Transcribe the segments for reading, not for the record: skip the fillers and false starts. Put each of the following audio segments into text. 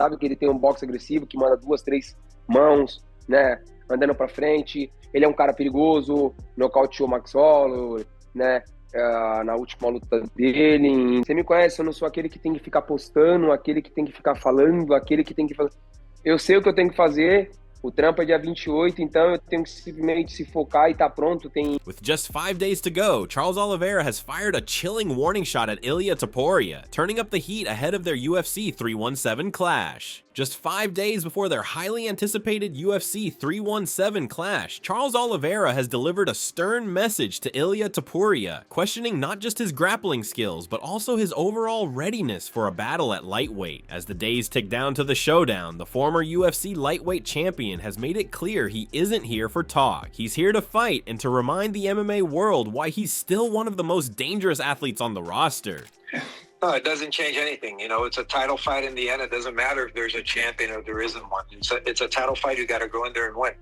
sabe que ele tem um boxe agressivo, que manda 2, 3 mãos, né, andando pra frente. Ele é um cara perigoso, nocauteou o Max Holloway, né, na última luta dele. Você me conhece, eu não sou aquele que tem que ficar postando, aquele que tem que ficar falando, aquele que tem que fazer... Eu sei o que eu tenho que fazer. O trampo é dia 28, então eu tenho que simplesmente se focar e tá pronto. With just 5 days to go, Charles Olivera has fired a chilling warning shot at Ilia Topuria, turning up the heat ahead of their UFC 317 clash. Just 5 days before their highly anticipated UFC 317 clash, Charles Olivera has delivered a stern message to Ilia Topuria, questioning not just his grappling skills, but also his overall readiness for a battle at lightweight. As the days tick down to the showdown, the former UFC lightweight champion has made it clear he isn't here for talk. He's here to fight and to remind the MMA world why he's still one of the most dangerous athletes on the roster. No, it doesn't change anything. You know, it's a title fight in the end. It doesn't matter if there's a champion or there isn't one. It's a title fight. You got to go in there and win.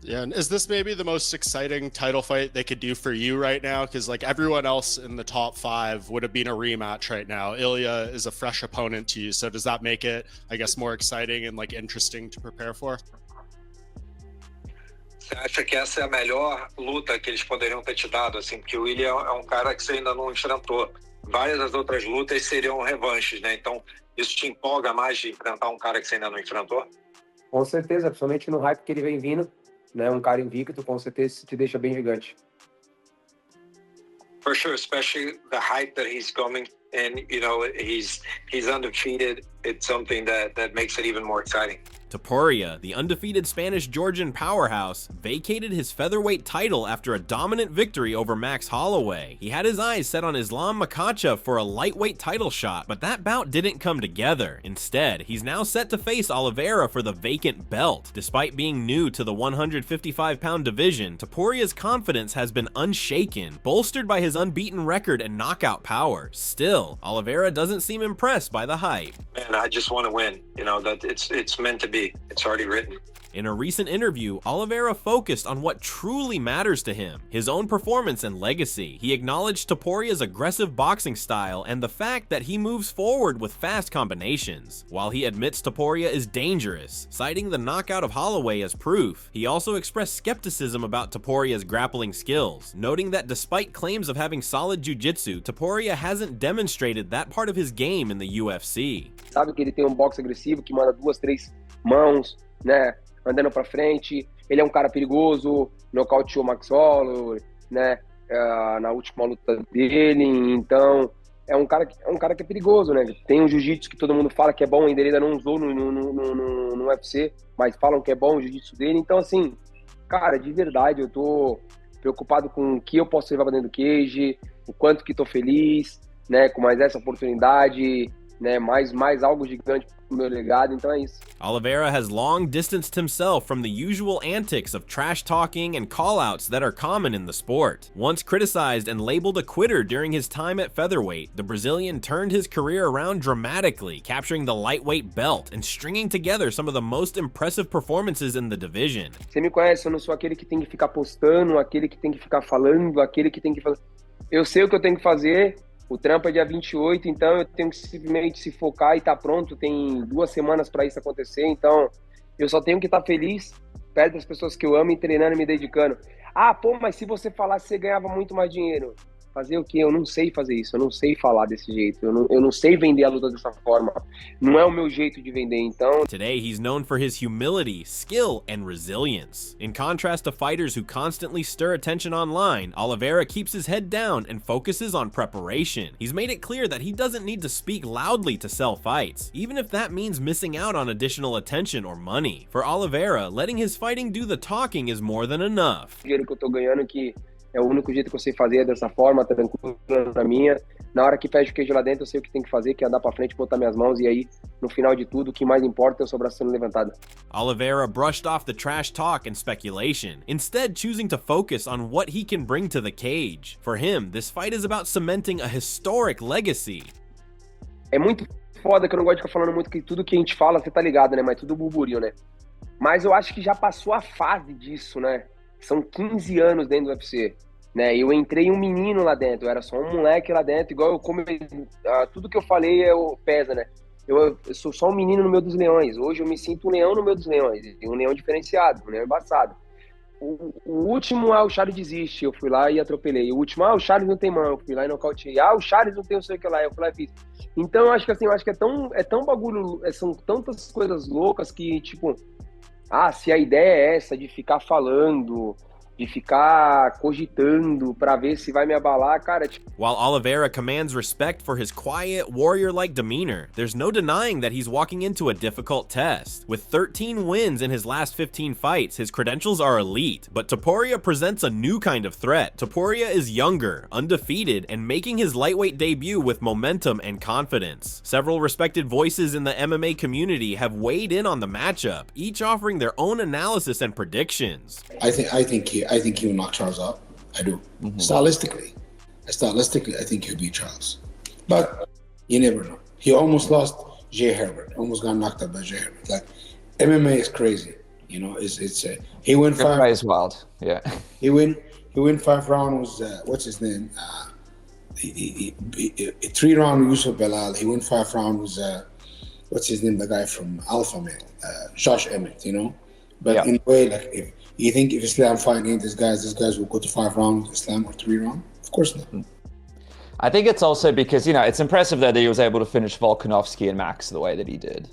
Yeah, and is this maybe the most exciting title fight they could do for you right now? Because like everyone else in the top 5 would have been a rematch right now. Ilia is a fresh opponent to you, so does that make it, I guess, more exciting and like interesting to prepare for? Você acha que essa é a melhor luta que eles poderiam ter te dado, assim, porque o Ilia é um cara que você ainda não enfrentou. Várias das outras lutas seriam revanches, né? Então, isso te empolga mais de enfrentar um cara que você ainda não enfrentou? Com certeza, principalmente no hype que ele vem vindo, né? Um cara invicto, com certeza isso te deixa bem gigante. For sure, especially the hype that he's coming, and you know he's undefeated. It's something that makes it even more exciting. Topuria, the undefeated Spanish-Georgian powerhouse, vacated his featherweight title after a dominant victory over Max Holloway. He had his eyes set on Islam Makhachev for a lightweight title shot, but that bout didn't come together. Instead, he's now set to face Olivera for the vacant belt. Despite being new to the 155-pound division, Topuria's confidence has been unshaken, bolstered by his unbeaten record and knockout power. Still, Olivera doesn't seem impressed by the hype. Man, I just want to win. You know, that it's meant to be. It's already written. In a recent interview, Olivera focused on what truly matters to him, his own performance and legacy. He acknowledged Topuria's aggressive boxing style and the fact that he moves forward with fast combinations. While he admits Topuria is dangerous, citing the knockout of Holloway as proof, he also expressed skepticism about Topuria's grappling skills, noting that despite claims of having solid jiu-jitsu, Topuria hasn't demonstrated that part of his game in the UFC. Sabe que ele tem um boxe agressivo, que manda 2, 3 mãos, né? Andando pra frente, ele é um cara perigoso, nocauteou o Max Holloway, né, na última luta dele, então é um cara que é perigoso, né, tem um jiu-jitsu que todo mundo fala que é bom, ainda ele ainda não usou no UFC, mas falam que é bom o jiu-jitsu dele, então assim, cara, de verdade, eu tô preocupado com o que eu posso levar pra dentro do cage, o quanto que tô feliz, né, com mais essa oportunidade, né, mais algo gigante pro meu legado, então é isso. Olivera has long distanced himself from the usual antics of trash talking and call-outs that are common in the sport. Once criticized and labeled a quitter during his time at featherweight, the Brazilian turned his career around dramatically, capturing the lightweight belt and stringing together some of the most impressive performances in the division. Você me conhece, eu não sou aquele que tem que ficar postando, aquele que tem que ficar falando, aquele que tem que fazer... Eu sei o que eu tenho que fazer. O trampo é dia 28, então eu tenho que simplesmente se focar e tá pronto. Tem 2 semanas para isso acontecer, então eu só tenho que estar feliz, perto das pessoas que eu amo e treinando e me dedicando. Ah, pô, mas se você falasse, você ganhava muito mais dinheiro. Fazer o quê? Eu não sei fazer isso, eu não sei falar desse jeito, eu não sei vender a luta dessa forma. Não é o meu jeito de vender, então... Today, he's known for his humility, skill, and resilience. In contrast to fighters who constantly stir attention online, Olivera keeps his head down and focuses on preparation. He's made it clear that he doesn't need to speak loudly to sell fights, even if that means missing out on additional attention or money. For Olivera, letting his fighting do the talking is more than enough. O dinheiro que eu tô ganhando que é o único jeito que eu sei fazer dessa forma, tranquilo na minha. Na hora que fecha o queijo lá dentro, eu sei o que tem que fazer, que é andar pra frente, botar minhas mãos, e aí, no final de tudo, o que mais importa é o seu braço sendo levantado. Olivera brushed off the trash talk and speculation, instead choosing to focus on what he can bring to the cage. For him, this fight is about cementing a historic legacy. É muito foda que eu não gosto de ficar falando muito, que tudo que a gente fala, você tá ligado, né? Mas tudo burburinho, né? Mas eu acho que já passou a fase disso, né? São 15 anos dentro do UFC, né? Eu entrei um menino lá dentro, eu era só um moleque lá dentro, igual eu tudo que eu falei pesa, né? eu sou só um menino no meio dos leões. Hoje eu me sinto um leão no meio dos leões. Um leão diferenciado, um leão embaçado. O último, o Charles desiste. Eu fui lá e atropelei. O último, o Charles não tem mão. Eu fui lá e nocauteei. O Charles não tem o sei o que lá. Eu fui lá e fiz. Então, eu acho que assim, é tão bagulho, são tantas coisas loucas que, tipo, se a ideia é essa de ficar falando, de ficar cogitando pra ver se vai me abalar, cara, tipo... While Olivera commands respect for his quiet, warrior-like demeanor, there's no denying that he's walking into a difficult test. With 13 wins in his last 15 fights, his credentials are elite, but Topuria presents a new kind of threat. Topuria is younger, undefeated, and making his lightweight debut with momentum and confidence. Several respected voices in the MMA community have weighed in on the matchup, each offering their own analysis and predictions. I think he will knock Charles out. I do. Stylistically, I think he'll beat Charles. But you never know. He almost lost Jay Herbert. Almost got knocked out by Jay Herbert. Like, MMA is crazy. You know, he went five. MMA is wild. Yeah. He win 5 rounds. What's his name? 3 round Yusuf Belal. He won 5 rounds. What's his name? The guy from Alpha Male, Josh Emmett. You know, but in a way, like, if you think if Islam fighting these guys will go to 5 rounds, Islam, or 3 rounds? Of course not. I think it's also because, it's impressive that he was able to finish Volkanovski and Max the way that he did.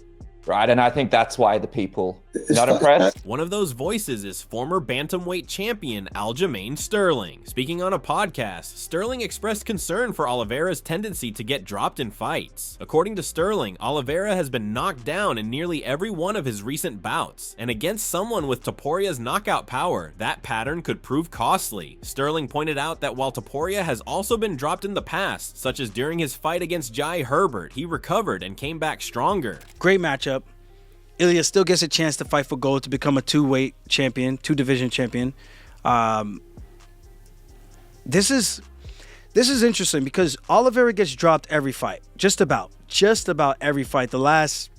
Right, and I think that's why the people not impressed. One of those voices is former bantamweight champion Aljamain Sterling. Speaking on a podcast, Sterling expressed concern for Olivera's tendency to get dropped in fights. According to Sterling, Olivera has been knocked down in nearly every one of his recent bouts, and against someone with Topuria's knockout power, that pattern could prove costly. Sterling pointed out that while Topuria has also been dropped in the past, such as during his fight against Jai Herbert, he recovered and came back stronger. Great matchup. Ilia still gets a chance to fight for gold to become a 2-weight champion, 2-division champion. This is interesting because Olivera gets dropped every fight, just about every fight. The last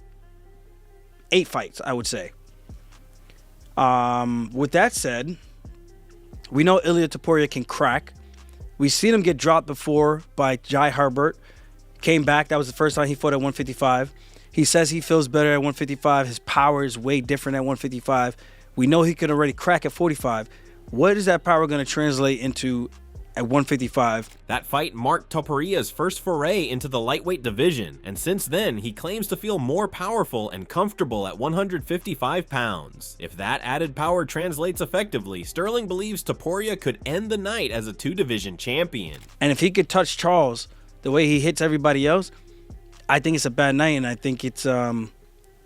8 fights, I would say. With that said, we know Ilia Topuria can crack. We've seen him get dropped before by Jai Herbert. Came back. That was the first time he fought at 155. He says he feels better at 155. His power is way different at 155. We know he could already crack at 45. What is that power going to translate into at 155? That fight marked Topuria's first foray into the lightweight division, and since then, he claims to feel more powerful and comfortable at 155 pounds. If that added power translates effectively, Sterling believes Topuria could end the night as a 2-division champion. And if he could touch Charles the way he hits everybody else, I think it's a bad night, and I think it's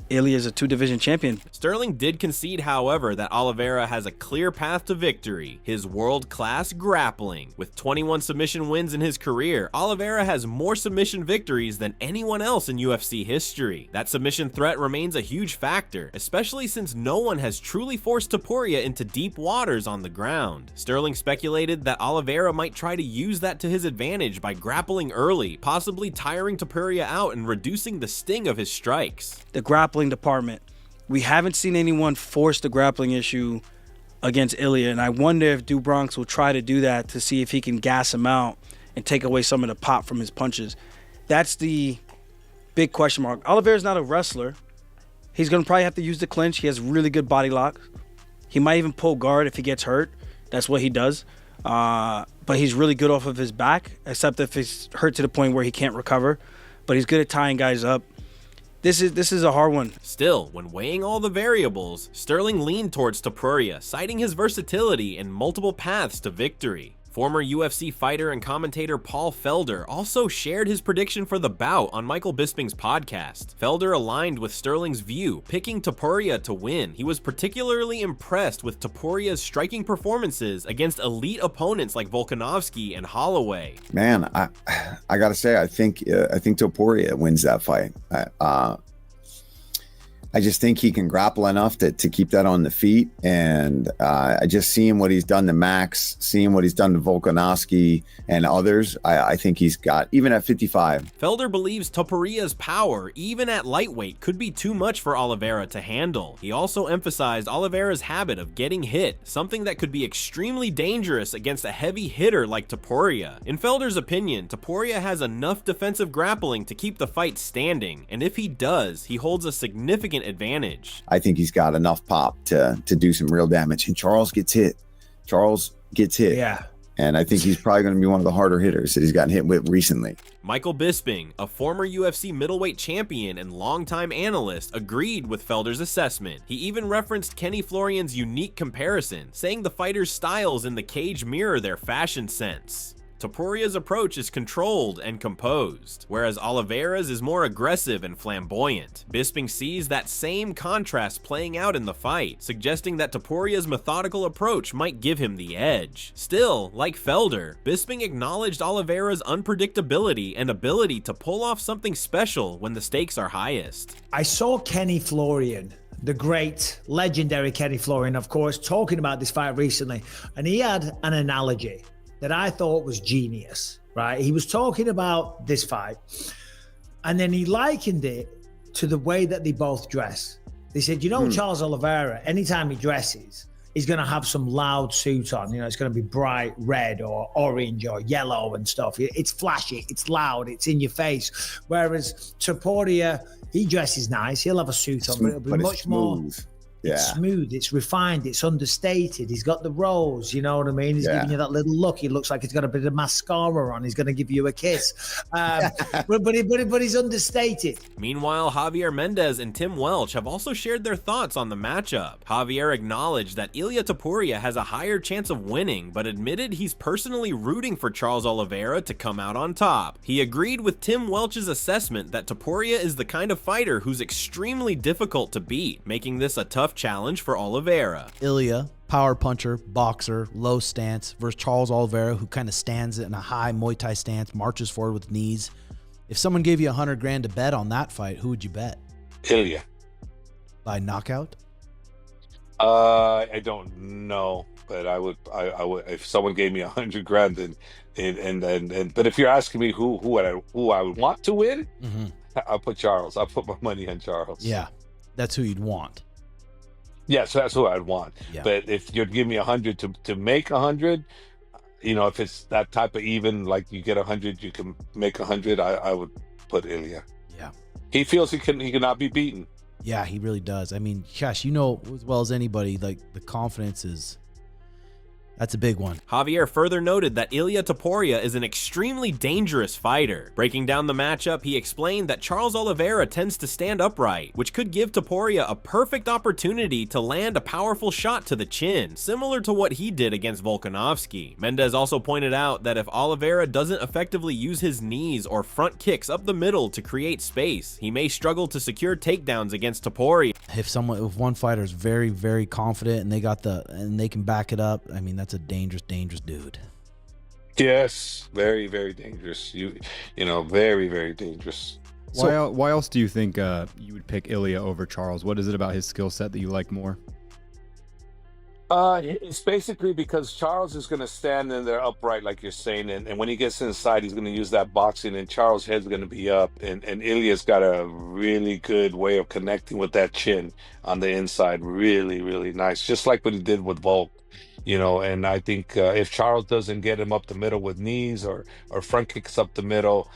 Ilia's a 2-division champion. Sterling did concede, however, that Olivera has a clear path to victory, his world-class grappling. With 21 submission wins in his career, Olivera has more submission victories than anyone else in UFC history. That submission threat remains a huge factor, especially since no one has truly forced Topuria into deep waters on the ground. Sterling speculated that Olivera might try to use that to his advantage by grappling early, possibly tiring Topuria out and reducing the sting of his strikes. The grappling department. We haven't seen anyone force the grappling issue against Ilia, and I wonder if Do Bronx will try to do that to see if he can gas him out and take away some of the pop from his punches. That's the big question mark. Olivera's not a wrestler. He's going to probably have to use the clinch. He has really good body lock. He might even pull guard if he gets hurt. That's what he does. But he's really good off of his back, except if he's hurt to the point where he can't recover. But he's good at tying guys up. This is a hard one. Still, when weighing all the variables, Sterling leaned towards Topuria, citing his versatility and multiple paths to victory. Former UFC fighter and commentator Paul Felder also shared his prediction for the bout on Michael Bisping's podcast. Felder aligned with Sterling's view, picking Topuria to win. He was particularly impressed with Topuria's striking performances against elite opponents like Volkanovski and Holloway. Man, I gotta say, I think Topuria wins that fight. I I just think he can grapple enough to keep that on the feet. And I just seeing what he's done to Max, seeing what he's done to Volkanovski and others, I think he's got, even at 55. Felder believes Topuria's power, even at lightweight, could be too much for Olivera to handle. He also emphasized Olivera's habit of getting hit, something that could be extremely dangerous against a heavy hitter like Topuria. In Felder's opinion, Topuria has enough defensive grappling to keep the fight standing, and if he does, he holds a significant advantage. I think he's got enough pop to do some real damage. And Charles gets hit. Yeah. And I think he's probably going to be one of the harder hitters that he's gotten hit with recently. Michael Bisping, a former UFC middleweight champion and longtime analyst, agreed with Felder's assessment. He even referenced Kenny Florian's unique comparison, saying the fighters' styles in the cage mirror their fashion sense. Topuria's approach is controlled and composed, whereas Olivera's is more aggressive and flamboyant. Bisping sees that same contrast playing out in the fight, suggesting that Topuria's methodical approach might give him the edge. Still, like Felder, Bisping acknowledged Olivera's unpredictability and ability to pull off something special when the stakes are highest. I saw Kenny Florian, the great, legendary Kenny Florian, of course, talking about this fight recently, and he had an analogy that I thought was genius, right? He was talking about this fight, and then he likened it to the way that they both dress. They said, Charles Olivera, anytime he dresses, he's going to have some loud suit on. It's going to be bright red or orange or yellow and stuff. It's flashy, it's loud, it's in your face. Whereas Topuria, he dresses nice. He'll have a suit on, but it'll be much more... It's smooth, it's refined, it's understated. He's got the rolls, you know what I mean? He's giving you that little look. He looks like he's got a bit of mascara on. He's going to give you a kiss. But he's understated. Meanwhile, Javier Mendez and Tim Welch have also shared their thoughts on the matchup. Javier acknowledged that Ilia Topuria has a higher chance of winning, but admitted he's personally rooting for Charles Olivera to come out on top. He agreed with Tim Welch's assessment that Topuria is the kind of fighter who's extremely difficult to beat, making this a tough challenge for Olivera. Ilia, power puncher, boxer, low stance, versus Charles Olivera, who kind of stands in a high Muay Thai stance, marches forward with knees. If someone gave you $100,000 to bet on that fight, who would you bet? Ilia. By knockout? I don't know, but I would if someone gave me $100,000 and but if you're asking me who I would want to win, I'll put Charles. I'll put my money on Charles. Yeah, that's who you'd want. Yeah, so that's who I'd want. Yeah. But if you'd give me 100 to make 100, if it's that type of even, like you get 100, you can make 100. I would put Ilia. Yeah. He feels he cannot be beaten. Yeah, he really does. I mean, gosh, as well as anybody, like the confidence is. That's a big one. Javier further noted that Ilia Topuria is an extremely dangerous fighter. Breaking down the matchup, he explained that Charles Olivera tends to stand upright, which could give Topuria a perfect opportunity to land a powerful shot to the chin, similar to what he did against Volkanovski. Mendez also pointed out that if Olivera doesn't effectively use his knees or front kicks up the middle to create space, he may struggle to secure takedowns against Topuria. If one fighter is very, very confident and they can back it up, I mean, that's a dangerous dude. Yes, very, very dangerous. Very, very dangerous. Why else do you think you would pick Ilia over Charles? What is it about his skill set that you like more? It's basically because Charles is going to stand in there upright, like you're saying, and when he gets inside, he's going to use that boxing, and Charles' head's going to be up, and Ilia's got a really good way of connecting with that chin on the inside. Really, really nice, just like what he did with Volk. And I think if Charles doesn't get him up the middle with knees or front kicks up the middle,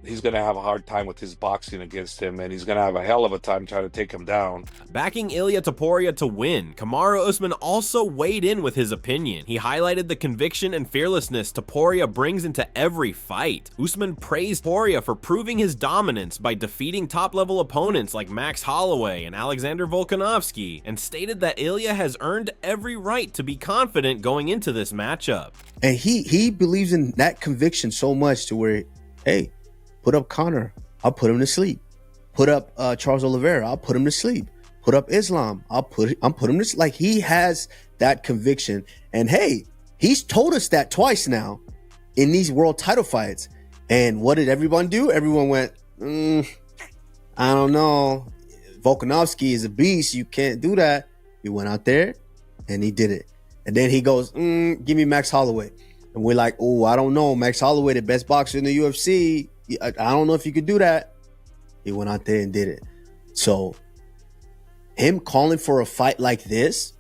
he's going to have a hard time with his boxing against him, and he's going to have a hell of a time trying to take him down. Backing Ilia Topuria to win, Kamaru Usman also weighed in with his opinion. He highlighted the conviction and fearlessness Topuria brings into every fight. Usman praised Topuria for proving his dominance by defeating top-level opponents like Max Holloway and Alexander Volkanovski, and stated that Ilia has earned every right to be confident going into this matchup. And he believes in that conviction so much to where, hey, put up Conor, I'll put him to sleep. Put up Charles Olivera, I'll put him to sleep. Put up Islam, I'm put him to sleep. Like, he has that conviction. And hey, he's told us that twice now in these world title fights. And what did everyone do? Everyone went, I don't know. Volkanovski is a beast. You can't do that. He went out there and he did it. And then he goes, give me Max Holloway. And we're like, oh, I don't know. Max Holloway, the best boxer in the UFC. I don't know if you could do that. He went out there and did it. So him calling for a fight like this,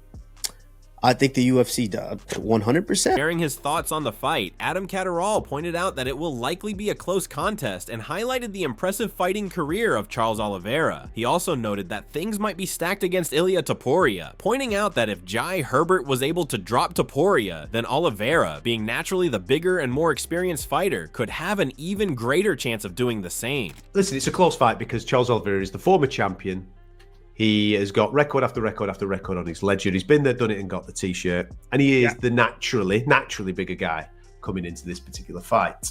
I think the UFC does 100%. Sharing his thoughts on the fight, Adam Catterall pointed out that it will likely be a close contest and highlighted the impressive fighting career of Charles Olivera. He also noted that things might be stacked against Ilia Topuria, pointing out that if Jai Herbert was able to drop Topuria, then Olivera, being naturally the bigger and more experienced fighter, could have an even greater chance of doing the same. Listen, it's a close fight because Charles Oliveira is the former champion. He has got record after record after record on his ledger. He's been there, done it, and got the t-shirt. And he is the naturally bigger guy coming into this particular fight.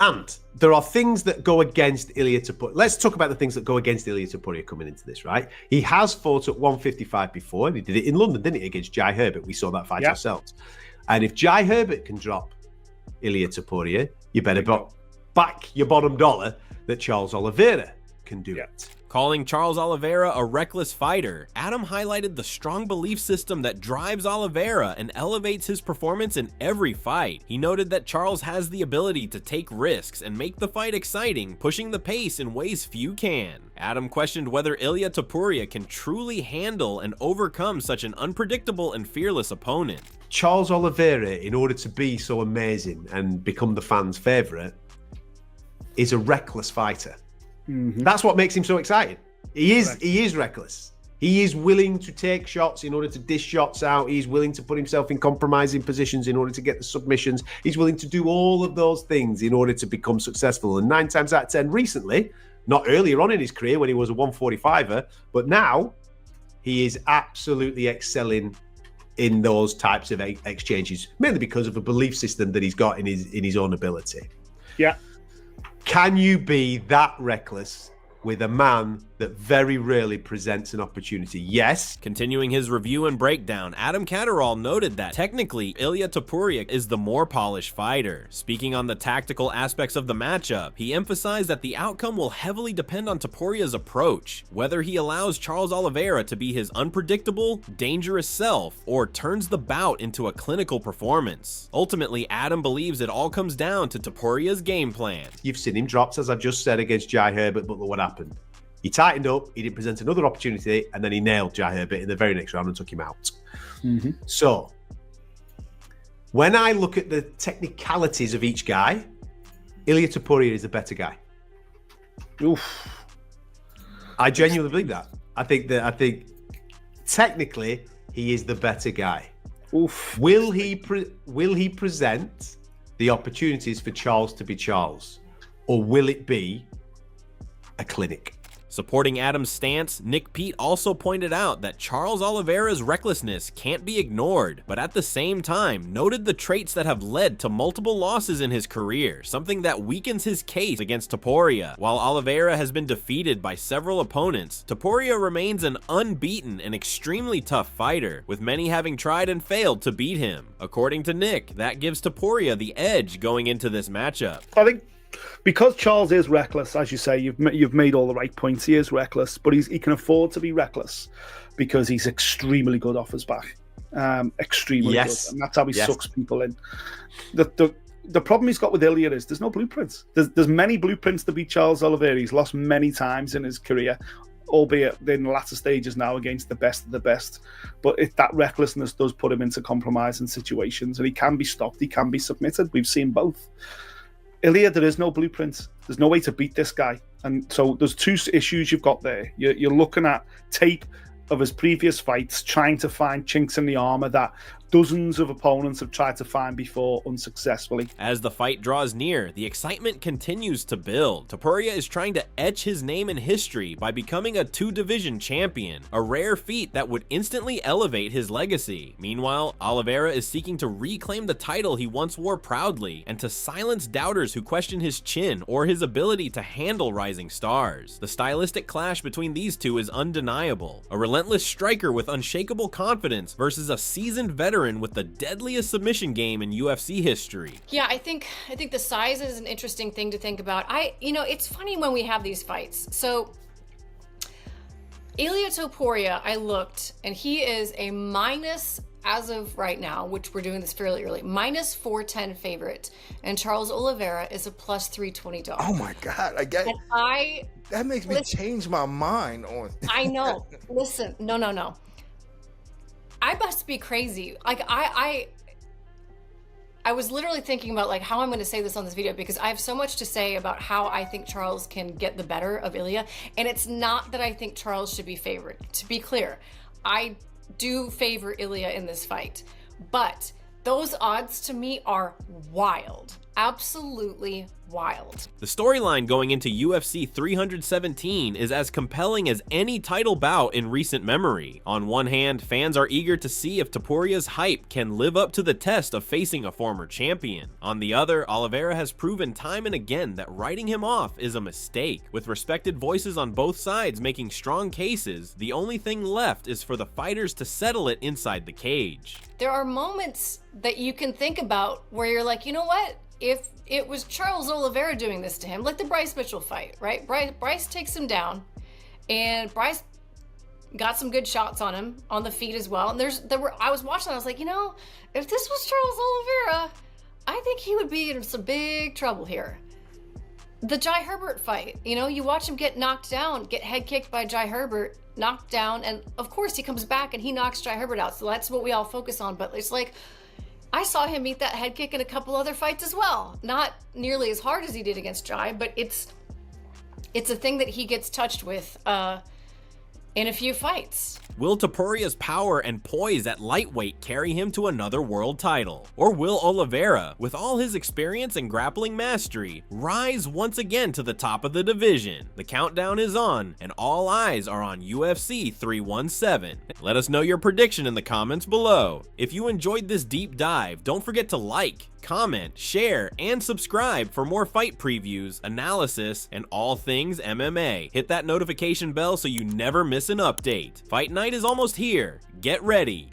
And there are things that go against Ilia Topuria. Let's talk about the things that go against Ilia Topuria coming into this, right? He has fought at 155 before, and he did it in London, didn't he, against Jai Herbert? We saw that fight ourselves. And if Jai Herbert can drop Ilia Topuria, you better back your bottom dollar that Charles Oliveira can do it. Calling Charles Olivera a reckless fighter, Adam highlighted the strong belief system that drives Olivera and elevates his performance in every fight. He noted that Charles has the ability to take risks and make the fight exciting, pushing the pace in ways few can. Adam questioned whether Ilia Topuria can truly handle and overcome such an unpredictable and fearless opponent. Charles Oliveira, in order to be so amazing and become the fans' favourite, is a reckless fighter. That's what makes him so exciting. He is reckless. He is willing to take shots in order to dish shots out. He's willing to put himself in compromising positions in order to get the submissions. He's willing to do all of those things in order to become successful. And 9 times out of 10 recently, not earlier on in his career when he was a 145er, but now he is absolutely excelling in those types of exchanges, mainly because of a belief system that he's got in his own ability. Yeah. Can you be that reckless with a man that very rarely presents an opportunity? Yes. Continuing his review and breakdown, Adam Catterall noted that technically Ilia Topuria is the more polished fighter. Speaking on the tactical aspects of the matchup, he emphasized that the outcome will heavily depend on Topuria's approach, whether he allows Charles Oliveira to be his unpredictable, dangerous self, or turns the bout into a clinical performance. Ultimately, Adam believes it all comes down to Topuria's game plan. You've seen him dropped, as I've just said, against Jai Herbert, but look what happened. He tightened up, he didn't present another opportunity, and then he nailed Jai Herbert in the very next round and took him out. So, when I look at the technicalities of each guy, Ilia Topuria is the better guy. I genuinely believe that. I think technically he is the better guy. Will he present the opportunities for Charles to be Charles, or will it be a clinic? Supporting Adam's stance, Nick Pete also pointed out that Charles Oliveira's recklessness can't be ignored, but at the same time noted the traits that have led to multiple losses in his career, something that weakens his case against Topuria. While Oliveira has been defeated by several opponents, Topuria remains an unbeaten and extremely tough fighter, with many having tried and failed to beat him. According to Nick, that gives Topuria the edge going into this matchup. I think because Charles is reckless, as you say, you've made all the right points. He is reckless, but he can afford to be reckless because he's extremely good off his back. Extremely good. And that's how he sucks people in. The problem he's got with Ilia is there's no blueprints. There's many blueprints to beat Charles Oliveira. He's lost many times in his career, albeit in the latter stages now against the best of the best. But that recklessness does put him into compromising situations, and he can be stopped, he can be submitted. We've seen both. Ilia, there is no blueprint. There's no way to beat this guy. And so there's two issues you've got there. You're looking at tape of his previous fights, trying to find chinks in the armor that dozens of opponents have tried to find before unsuccessfully. As the fight draws near, the excitement continues to build. Topuria is trying to etch his name in history by becoming a 2-division champion, a rare feat that would instantly elevate his legacy. Meanwhile, Olivera is seeking to reclaim the title he once wore proudly and to silence doubters who question his chin or his ability to handle rising stars. The stylistic clash between these two is undeniable. A relentless striker with unshakable confidence versus a seasoned veteran with the deadliest submission game in UFC history. Yeah, I think the size is an interesting thing to think about. It's funny when we have these fights. So Ilia Topuria, I looked, and he is a minus, as of right now, which we're doing this fairly early, minus 410 favorite. And Charles Olivera is a plus 320 dog. Oh my God. That makes me change my mind on. I know. Listen, no. I must be crazy. Like, I was literally thinking about like how I'm going to say this on this video, because I have so much to say about how I think Charles can get the better of Ilia. And it's not that I think Charles should be favored. To be clear, I do favor Ilia in this fight, but those odds to me are wild. Absolutely wild. The storyline going into UFC 317 is as compelling as any title bout in recent memory. On one hand, fans are eager to see if Topuria's hype can live up to the test of facing a former champion. On the other, Olivera has proven time and again that writing him off is a mistake. With respected voices on both sides making strong cases, the only thing left is for the fighters to settle it inside the cage. There are moments that you can think about where you're like, you know what? If it was Charles Olivera doing this to him, like the Bryce Mitchell fight, right? Bryce takes him down, and Bryce got some good shots on him on the feet as well. And I was watching, I was like, you know, if this was Charles Olivera, I think he would be in some big trouble here. The Jai Herbert fight, you know, you watch him get knocked down, get head kicked by Jai Herbert, knocked down, and of course he comes back and he knocks Jai Herbert out. So that's what we all focus on. But it's like, I saw him eat that head kick in a couple other fights as well. Not nearly as hard as he did against Jai, but it's a thing that he gets touched with in a few fights. Will Topuria's power and poise at lightweight carry him to another world title? Or will Olivera, with all his experience and grappling mastery, rise once again to the top of the division? The countdown is on, and all eyes are on UFC 317. Let us know your prediction in the comments below. If you enjoyed this deep dive, don't forget to like, comment, share, and subscribe for more fight previews, analysis, and all things MMA. Hit that notification bell so you never miss an update. Fight night is almost here. Get ready.